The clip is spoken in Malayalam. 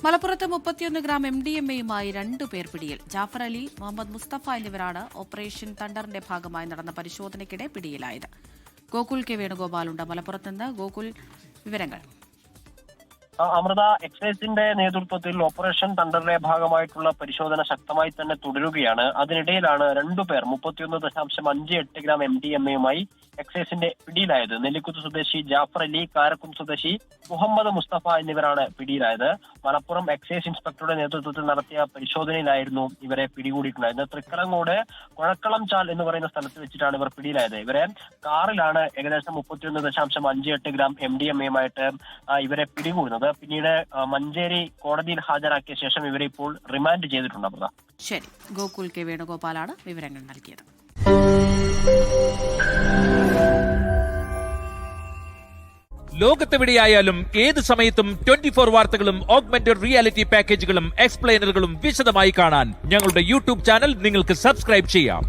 മലപ്പുറത്ത് 31 ഗ്രാം MDMA-യുമായി 2 പേർ പിടിയിൽ. ജാഫർ അലി, മുഹമ്മദ് മുസ്തഫ എന്നിവരാണ് ഓപ്പറേഷൻ തണ്ടറിന്റെ ഭാഗമായി നടന്ന പരിശോധനയ്ക്കിടെ പിടിയിലായത്. ഗോകുൽ കെ വേണുഗോപാലുണ്ട് മലപ്പുറത്ത് നിന്ന്. ഗോകുൽ, വിവരങ്ങൾ. അമൃത, എക്സൈസിന്റെ നേതൃത്വത്തിൽ ഓപ്പറേഷൻ തണ്ടറിന്റെ ഭാഗമായിട്ടുള്ള പരിശോധന ശക്തമായി തന്നെ തുടരുകയാണ്. അതിനിടയിലാണ് 2 പേർ 31.58 ഗ്രാം MDMA-യുമായി എക്സൈസിന്റെ പിടിയിലായത്. നെല്ലിക്കുത്ത് സ്വദേശി ജാഫർ അലി, കാരക്കും സ്വദേശി മുഹമ്മദ് മുസ്തഫ എന്നിവരാണ് പിടിയിലായത്. മലപ്പുറം എക്സൈസ് ഇൻസ്പെക്ടറുടെ നേതൃത്വത്തിൽ നടത്തിയ പരിശോധനയിലായിരുന്നു ഇവരെ പിടികൂടിയിട്ടുണ്ടായിരുന്നത്. തൃക്കലങ്ങോട് കൊഴക്കളം ചാൽ എന്ന് പറയുന്ന സ്ഥലത്ത് വെച്ചിട്ടാണ് ഇവർ പിടിയിലായത്. ഇവരെ കാറിലാണ് ഏകദേശം 31.58 ഗ്രാം MDMA-യുമായിട്ട് ഇവരെ പിടികൂടുന്നത്. പിന്നീട് മഞ്ചേരി കോടതിയിൽ ഹാജരാക്കിയ ശേഷം ഇവരെ ഇപ്പോൾ റിമാൻഡ് ചെയ്തിട്ടുണ്ട്. അമൃത, ശരി. ഗോകുൽ കെ വേണുഗോപാലാണ് വിവരങ്ങൾ നൽകിയത്. ലോകത്തെവിടെയായാലും ഏത് സമയത്തും 24 വാർത്തകളും ഓഗ്മെന്റഡ് റിയാലിറ്റി പാക്കേജുകളും എക്സ്പ്ലെയിനറുകളും വിശദമായി കാണാൻ ഞങ്ങളുടെ യൂട്യൂബ് ചാനൽ നിങ്ങൾക്ക് സബ്സ്ക്രൈബ് ചെയ്യാം.